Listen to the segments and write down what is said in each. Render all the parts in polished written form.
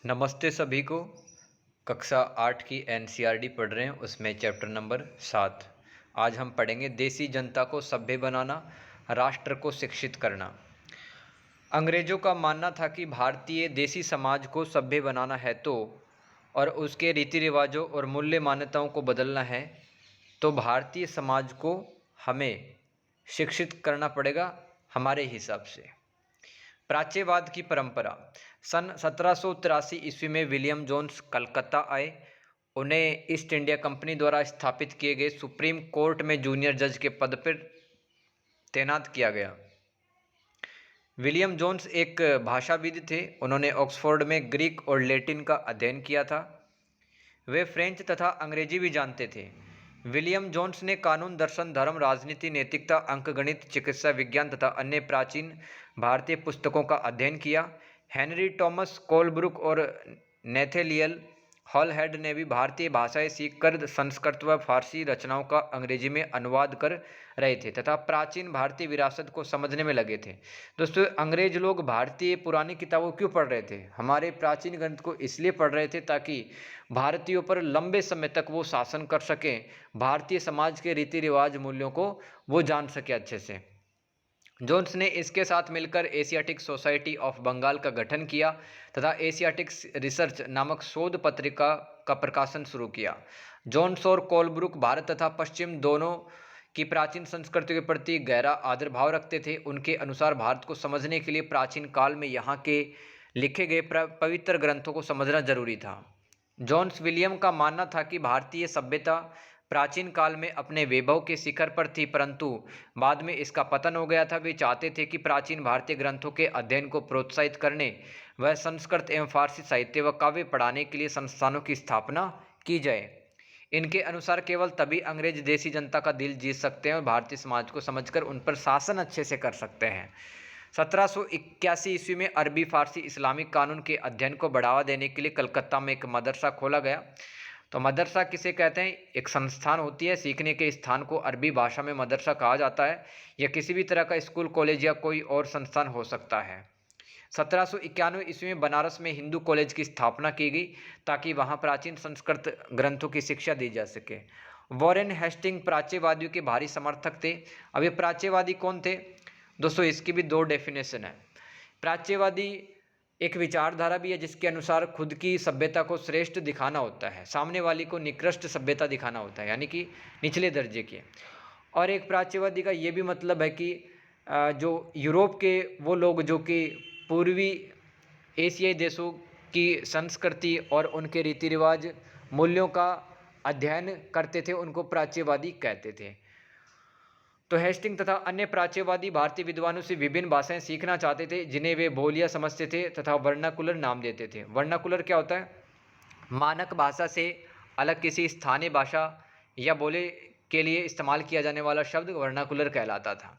नमस्ते सभी को। कक्षा 8 की एनसीईआरटी पढ़ रहे हैं, उसमें चैप्टर नंबर 7। आज हम पढ़ेंगे देसी जनता को सभ्य बनाना, राष्ट्र को शिक्षित करना। अंग्रेजों का मानना था कि भारतीय देसी समाज को सभ्य बनाना है और उसके रीति रिवाजों और मूल्य मान्यताओं को बदलना है तो भारतीय समाज को हमें शिक्षित करना पड़ेगा हमारे हिसाब से। प्राच्यवाद की परंपरा। सन 1783 ईस्वी में विलियम जोन्स कलकत्ता आए। उन्हें ईस्ट इंडिया कंपनी द्वारा स्थापित किए गए सुप्रीम कोर्ट में जूनियर जज के पद पर तैनात किया गया। विलियम जोन्स एक भाषाविद थे। उन्होंने ऑक्सफोर्ड में ग्रीक और लैटिन का अध्ययन किया था। वे फ्रेंच तथा अंग्रेजी भी जानते थे। विलियम जोन्स ने कानून, दर्शन, धर्म, राजनीति, नैतिकता, अंकगणित, चिकित्सा विज्ञान तथा अन्य प्राचीन भारतीय पुस्तकों का अध्ययन किया। हेनरी टॉमस कोलब्रुक और नेथेलियल हॉलहेड ने भी भारतीय भाषाएं सीखकर संस्कृत व फारसी रचनाओं का अंग्रेजी में अनुवाद कर रहे थे तथा प्राचीन भारतीय विरासत को समझने में लगे थे। दोस्तों, अंग्रेज लोग भारतीय पुरानी किताबों क्यों पढ़ रहे थे? हमारे प्राचीन ग्रंथ को इसलिए पढ़ रहे थे ताकि भारतीयों पर लंबे समय तक वो शासन कर सकें, भारतीय समाज के रीति रिवाज, मूल्यों को वो जान सके अच्छे से। जोन्स ने इसके साथ मिलकर एशियाटिक सोसाइटी ऑफ बंगाल का गठन किया तथा एशियाटिक रिसर्च नामक शोध पत्रिका का प्रकाशन शुरू किया। जोन्स और कोलब्रुक भारत तथा पश्चिम दोनों की प्राचीन संस्कृति के प्रति गहरा आदर भाव रखते थे। उनके अनुसार भारत को समझने के लिए प्राचीन काल में यहाँ के लिखे गए पवित्र ग्रंथों को समझना जरूरी था। जॉन्स विलियम का मानना था कि भारतीय सभ्यता प्राचीन काल में अपने वैभव के शिखर पर थी, परंतु बाद में इसका पतन हो गया था। वे चाहते थे कि प्राचीन भारतीय ग्रंथों के अध्ययन को प्रोत्साहित करने व संस्कृत एवं फारसी साहित्य व काव्य पढ़ाने के लिए संस्थानों की स्थापना की जाए। इनके अनुसार केवल तभी अंग्रेज देसी जनता का दिल जीत सकते हैं और भारतीय समाज को समझकर उन पर शासन अच्छे से कर सकते हैं। 1781 ईस्वी में अरबी, फारसी, इस्लामिक कानून के अध्ययन को बढ़ावा देने के लिए कलकत्ता में एक मदरसा खोला गया। तो मदरसा किसे कहते हैं? एक संस्थान होती है, सीखने के स्थान को अरबी भाषा में मदरसा कहा जाता है। यह किसी भी तरह का स्कूल, कॉलेज या कोई और संस्थान हो सकता है। 1791 ईस्वी में बनारस में हिंदू कॉलेज की स्थापना की गई ताकि वहां प्राचीन संस्कृत ग्रंथों की शिक्षा दी जा सके। वॉरेन हेस्टिंग प्राच्यवादियों के भारी समर्थक थे। अब ये प्राच्यवादी कौन थे? दोस्तों, इसकी भी दो डेफिनेशन है। प्राच्यवादी एक विचारधारा भी है जिसके अनुसार खुद की सभ्यता को श्रेष्ठ दिखाना होता है, सामने वाली को निकृष्ट सभ्यता दिखाना होता है, यानी कि निचले दर्जे की। और एक प्राच्यवादी का ये भी मतलब है कि जो यूरोप के वो लोग जो कि पूर्वी एशियाई देशों की संस्कृति और उनके रीति रिवाज, मूल्यों का अध्ययन करते थे, उनको प्राच्यवादी कहते थे। तो हेस्टिंग तथा अन्य प्राच्यवादी भारतीय विद्वानों से विभिन्न भाषाएं सीखना चाहते थे जिन्हें वे बोलियां समझते थे तथा वर्नाकुलर नाम देते थे। वर्नाकुलर क्या होता है? मानक भाषा से अलग किसी स्थानीय भाषा या बोले के लिए इस्तेमाल किया जाने वाला शब्द वर्नाकुलर कहलाता था।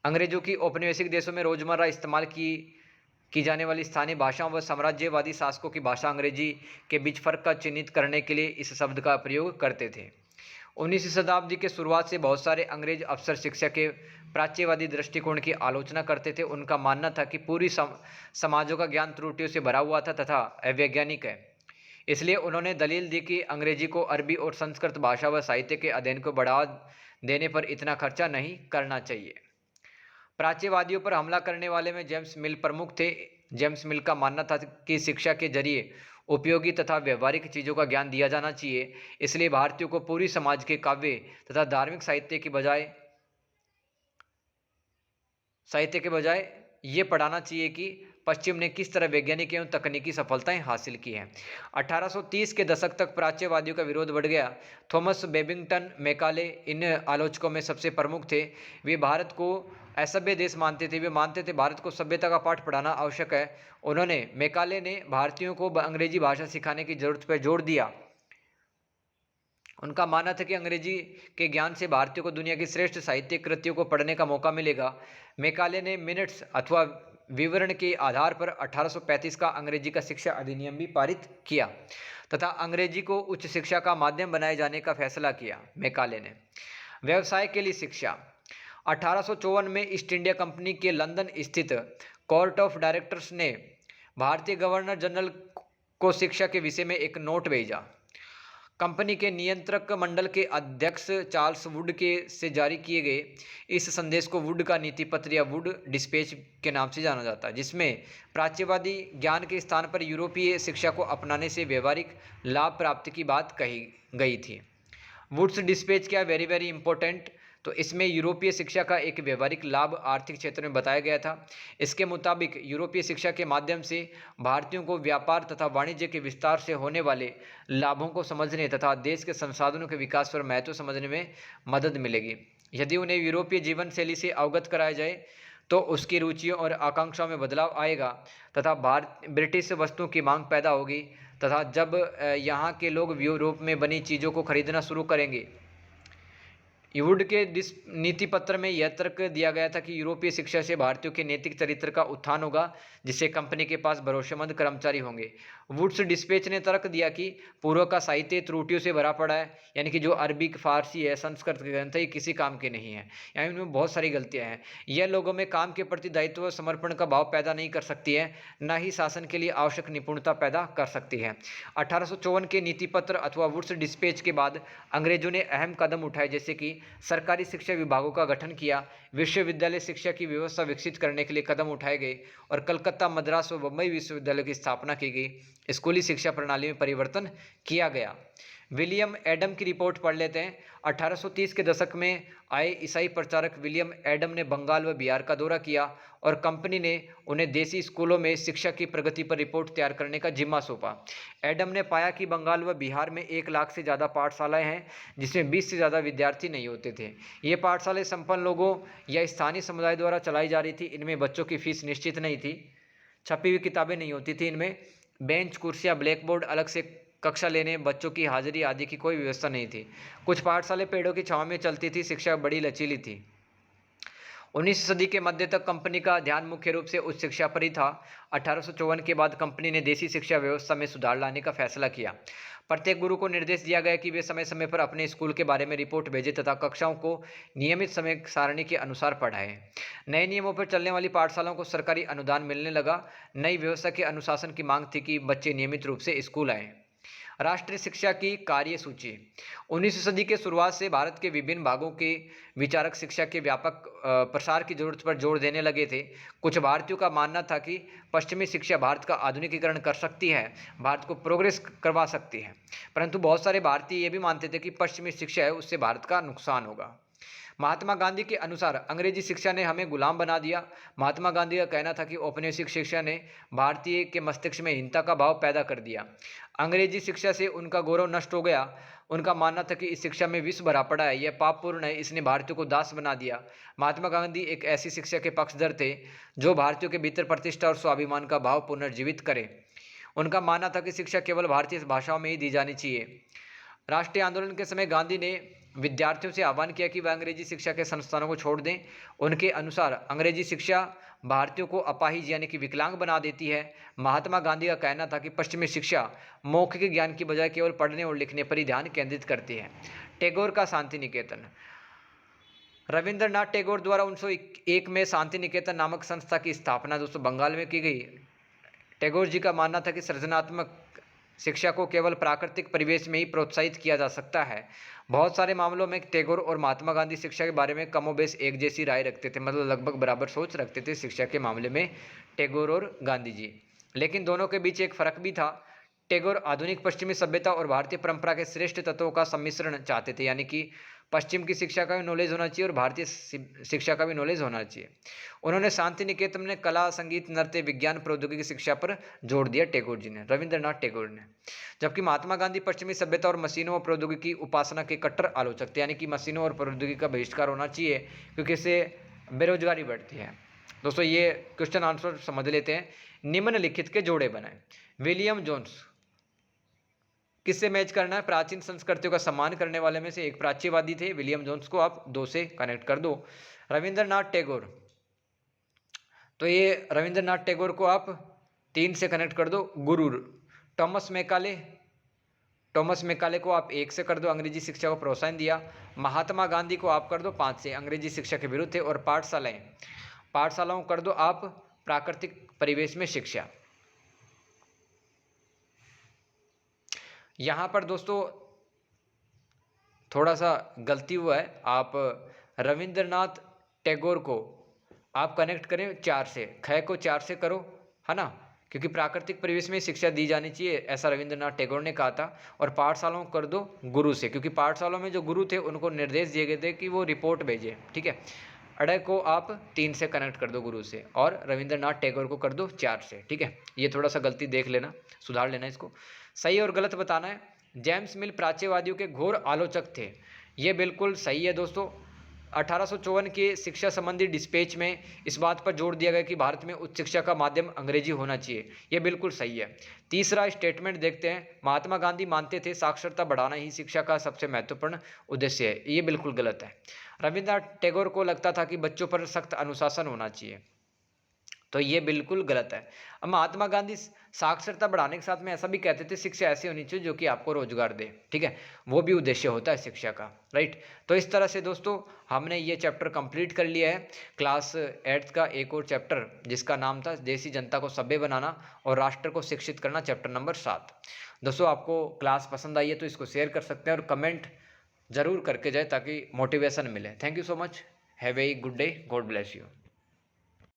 अंग्रेजों की औपनिवेशिक देशों में रोजमर्रा इस्तेमाल की जाने वाली स्थानीय भाषाओं व साम्राज्यवादी शासकों की भाषा अंग्रेजी के बीच फर्क का चिन्हित करने के लिए इस शब्द का प्रयोग करते थे। 19वीं शताब्दी के शुरुआत से बहुत सारे अंग्रेज अफसर शिक्षा के प्राच्यवादी दृष्टिकोण की आलोचना करते थे। उनका मानना था कि पूरी समाजों का ज्ञान त्रुटियों से भरा हुआ था तथा अवैज्ञानिक है। इसलिए उन्होंने दलील दी कि अंग्रेजी को अरबी और संस्कृत भाषा व साहित्य के अध्ययन को बढ़ावा देने पर इतना खर्चा नहीं करना चाहिए। प्राच्यवादियों पर हमला करने वाले में जेम्स मिल प्रमुख थे। जेम्स मिल का मानना था कि शिक्षा के जरिए उपयोगी तथा व्यवहारिक चीज़ों का ज्ञान दिया जाना चाहिए। इसलिए भारतीयों को पूरी समाज के काव्य तथा धार्मिक साहित्य के बजाय ये पढ़ाना चाहिए कि पश्चिम ने किस तरह वैज्ञानिक एवं तकनीकी सफलताएं हासिल की हैं। 1830 के दशक तक प्राच्यवादियों का विरोध बढ़ गया। थॉमस बेबिंगटन मैकाले इन आलोचकों में सबसे प्रमुख थे। वे भारत को असभ्य देश मानते थे। वे मानते थे भारत को सभ्यता का पाठ पढ़ाना आवश्यक है। उन्होंने मैकाले ने भारतीयों को अंग्रेजी भाषा सिखाने की जरूरत पर जोर दिया। उनका मानना था कि अंग्रेजी के ज्ञान से भारतीयों को दुनिया की श्रेष्ठ साहित्यिक कृतियों को पढ़ने का मौका मिलेगा। मैकाले ने मिनट्स अथवा विवरण के आधार पर 1835 का अंग्रेजी का शिक्षा अधिनियम भी पारित किया तथा अंग्रेजी को उच्च शिक्षा का माध्यम बनाए जाने का फैसला किया। मैकाले ने व्यवसाय के लिए शिक्षा। 1854 में ईस्ट इंडिया कंपनी के लंदन स्थित कोर्ट ऑफ डायरेक्टर्स ने भारतीय गवर्नर जनरल को शिक्षा के विषय में एक नोट भेजा। कंपनी के नियंत्रक मंडल के अध्यक्ष चार्ल्स वुड के से जारी किए गए इस संदेश को वुड का नीति पत्र या वुड डिस्पैच के नाम से जाना जाता है, जिसमें प्राच्यवादी ज्ञान के स्थान पर यूरोपीय शिक्षा को अपनाने से व्यवहारिक लाभ प्राप्ति की बात कही गई थी। वुड्स डिस्पैच क्या वेरी वेरी इंपॉर्टेंट, तो इसमें यूरोपीय शिक्षा का एक व्यवहारिक लाभ आर्थिक क्षेत्र में बताया गया था। इसके मुताबिक यूरोपीय शिक्षा के माध्यम से भारतीयों को व्यापार तथा वाणिज्य के विस्तार से होने वाले लाभों को समझने तथा देश के संसाधनों के विकास पर महत्व समझने में मदद मिलेगी। यदि उन्हें यूरोपीय जीवन शैली से अवगत कराया जाए तो उसकी रुचियों और आकांक्षाओं में बदलाव आएगा तथा ब्रिटिश वस्तुओं की मांग पैदा होगी तथा जब यहाँ के लोग यूरोप में बनी चीज़ों को खरीदना शुरू करेंगे। वुड के नीति पत्र में यह तर्क दिया गया था कि यूरोपीय शिक्षा से भारतीयों के नैतिक चरित्र का उत्थान होगा, जिससे कंपनी के पास भरोसेमंद कर्मचारी होंगे। वुड्स डिस्पैच ने तर्क दिया कि पूर्व का साहित्य त्रुटियों से भरा पड़ा है, यानी कि जो अरबिक फारसी है संस्कृत के ग्रंथ है, ये किसी काम के नहीं है, यानी इनमें बहुत सारी गलतियां हैं। यह लोगों में काम के प्रति दायित्व व समर्पण का भाव पैदा नहीं कर सकती है, न ही शासन के लिए आवश्यक निपुणता पैदा कर सकती है। 1854 के नीति पत्र अथवा वुड्स डिस्पैच के बाद अंग्रेजों ने अहम कदम उठाए, जैसे कि सरकारी शिक्षा विभागों का गठन किया, विश्वविद्यालय शिक्षा की व्यवस्था विकसित करने के लिए कदम उठाए गए और कलकत्ता, मद्रास व बम्बई विश्वविद्यालय की स्थापना की गई। स्कूली शिक्षा प्रणाली में परिवर्तन किया गया। विलियम एडम की रिपोर्ट पढ़ लेते हैं। 1830 के दशक में आए ईसाई प्रचारक विलियम एडम ने बंगाल व बिहार का दौरा किया और कंपनी ने उन्हें देसी स्कूलों में शिक्षा की प्रगति पर रिपोर्ट तैयार करने का जिम्मा सौंपा। एडम ने पाया कि बंगाल व बिहार में 1 लाख से ज़्यादा पाठशालाएं हैं, जिसमें 20 से ज़्यादा विद्यार्थी नहीं होते थे। ये पाठशालाएं संपन्न लोगों या स्थानीय समुदाय द्वारा चलाई जा रही थी। इनमें बच्चों की फीस निश्चित नहीं थी, छपी हुई किताबें नहीं होती थी, इनमें बेंच, कुर्सियाँ, ब्लैक बोर्ड, अलग से कक्षा लेने, बच्चों की हाजिरी आदि की कोई व्यवस्था नहीं थी। कुछ पाठशालाएं पेड़ों की छांव में चलती थी। शिक्षा बड़ी लचीली थी। 19वीं सदी के मध्य तक कंपनी का ध्यान मुख्य रूप से उच्च शिक्षा पर ही था। 1854 के बाद कंपनी ने देसी शिक्षा व्यवस्था में सुधार लाने का फैसला किया। प्रत्येक गुरु को निर्देश दिया गया कि वे समय समय पर अपने स्कूल के बारे में रिपोर्ट भेजें तथा कक्षाओं को नियमित समय सारणी के अनुसार पढ़ाएं। नए नियमों पर चलने वाली पाठशालाओं को सरकारी अनुदान मिलने लगा। नई व्यवस्था के अनुशासन की मांग थी कि बच्चे नियमित रूप से स्कूल आएं। राष्ट्रीय शिक्षा की कार्यसूची। 19वीं सदी के शुरुआत से भारत के विभिन्न भागों के विचारक शिक्षा के व्यापक प्रसार की जरूरत पर जोर देने लगे थे। कुछ भारतीयों का मानना था कि पश्चिमी शिक्षा भारत का आधुनिकीकरण कर सकती है, भारत को प्रोग्रेस करवा सकती है, परंतु बहुत सारे भारतीय ये भी मानते थे कि पश्चिमी शिक्षा है उससे भारत का नुकसान होगा। महात्मा गांधी के अनुसार अंग्रेजी शिक्षा ने हमें गुलाम बना दिया। महात्मा गांधी का कहना था कि औपनिवेशिक शिक्षा ने भारतीय के मस्तिष्क में हीनता का भाव पैदा कर दिया। अंग्रेजी शिक्षा से उनका गौरव नष्ट हो गया। उनका मानना था कि इस शिक्षा में विष भरा पड़ा है, यह पापपूर्ण है, इसने भारतीयों को दास बना दिया। महात्मा गांधी एक ऐसी शिक्षा के पक्षधर थे जो भारतीयों के भीतर प्रतिष्ठा और स्वाभिमान का भाव पुनर्जीवित करे। उनका मानना था कि शिक्षा केवल भारतीय भाषाओं में ही दी जानी चाहिए। राष्ट्रीय आंदोलन के समय गांधी ने विद्यार्थियों से आह्वान किया कि वह अंग्रेजी शिक्षा के संस्थानों को छोड़ दें। उनके अनुसार अंग्रेजी शिक्षा भारतीयों को अपाहिज यानी कि विकलांग बना देती है। महात्मा गांधी का कहना था कि पश्चिमी शिक्षा मौखिक ज्ञान की बजाय केवल पढ़ने और लिखने पर ही ध्यान केंद्रित करती है। टैगोर का शांति निकेतन। रविंद्रनाथ टैगोर द्वारा 1901 में शांति निकेतन नामक संस्था की स्थापना दोस्तों बंगाल में की गई। टैगोर जी का मानना था कि सृजनात्मक शिक्षा को केवल प्राकृतिक परिवेश में ही प्रोत्साहित किया जा सकता है। बहुत सारे मामलों में टैगोर और महात्मा गांधी शिक्षा के बारे में कमोबेश एक जैसी राय रखते थे, मतलब लगभग बराबर सोच रखते थे शिक्षा के मामले में टैगोर और गांधी जी। लेकिन दोनों के बीच एक फर्क भी था। टैगोर आधुनिक पश्चिमी सभ्यता और भारतीय परंपरा के श्रेष्ठ तत्वों का सम्मिश्रण चाहते थे, यानी कि पश्चिम की शिक्षा का भी नॉलेज होना चाहिए और भारतीय शिक्षा का भी नॉलेज होना चाहिए। उन्होंने शांति निकेतन में कला, संगीत, नृत्य, विज्ञान, प्रौद्योगिकी शिक्षा पर जोर दिया टैगोर जी ने, रविंद्रनाथ टैगोर ने। जबकि महात्मा गांधी पश्चिमी सभ्यता और मशीनों और प्रौद्योगिकी उपासना के कट्टर आलोचक थे, यानी कि मशीनों और प्रौद्योगिकी का बहिष्कार होना चाहिए क्योंकि इससे बेरोजगारी बढ़ती है। दोस्तों ये क्वेश्चन आंसर समझ लेते हैं। निम्नलिखित के जोड़े बनाएं। विलियम जोन्स किससे मैच करना है? प्राचीन संस्कृतियों का सम्मान करने वाले में से एक प्राच्यवादी थे विलियम जोन्स को आप 2 से कनेक्ट कर दो। रविंद्रनाथ टैगोर, तो ये रविंद्रनाथ टैगोर को आप 3 से कनेक्ट कर दो। गुरु टॉमस मैकाले को आप 1 से कर दो, अंग्रेजी शिक्षा को प्रोत्साहन दिया। महात्मा गांधी को आप कर दो 5 से, अंग्रेजी शिक्षा के विरुद्ध थे। और पाठशालाओं कर दो आप प्राकृतिक परिवेश में शिक्षा। यहाँ पर दोस्तों थोड़ा सा गलती हुआ है। आप रविंद्रनाथ टैगोर को आप कनेक्ट करें 4 से, ख को 4 से करो, है ना, क्योंकि प्राकृतिक परिवेश में शिक्षा दी जानी चाहिए, ऐसा रविंद्रनाथ टैगोर ने कहा था। और पाठशालाओं को कर दो गुरु से, क्योंकि पाठशालाओं में जो गुरु थे उनको निर्देश दिए गए थे कि वो रिपोर्ट भेजें, ठीक है। अड़े को आप 3 से कनेक्ट कर दो गुरु से, और रविंद्रनाथ टैगोर को कर दो 4 से, ठीक है। ये थोड़ा सा गलती देख लेना, सुधार लेना इसको, सही और गलत बताना है। जेम्स मिल प्राच्यवादियों के घोर आलोचक थे, ये बिल्कुल सही है दोस्तों। 1854 के शिक्षा संबंधी डिस्पैच में इस बात पर जोर दिया गया कि भारत में उच्च शिक्षा का माध्यम अंग्रेजी होना चाहिए, ये बिल्कुल सही है। तीसरा स्टेटमेंट देखते हैं, महात्मा गांधी मानते थे साक्षरता बढ़ाना ही शिक्षा का सबसे महत्वपूर्ण उद्देश्य है, ये बिल्कुल गलत है। रविंद्रनाथ टैगोर को लगता था कि बच्चों पर सख्त अनुशासन होना चाहिए, तो ये बिल्कुल गलत है। अब महात्मा गांधी साक्षरता बढ़ाने के साथ में ऐसा भी कहते थे शिक्षा ऐसी होनी चाहिए जो कि आपको रोजगार दे, ठीक है, वो भी उद्देश्य होता है शिक्षा का, राइट। तो इस तरह से दोस्तों हमने ये चैप्टर कंप्लीट कर लिया है, क्लास 8 का एक और चैप्टर जिसका नाम था देसी जनता को सभ्य बनाना और राष्ट्र को शिक्षित करना, चैप्टर नंबर 7। दोस्तों आपको क्लास पसंद आई है तो इसको शेयर कर सकते हैं और कमेंट जरूर करके जाए ताकि मोटिवेशन मिले। Thank you so much, have a good day, God bless you.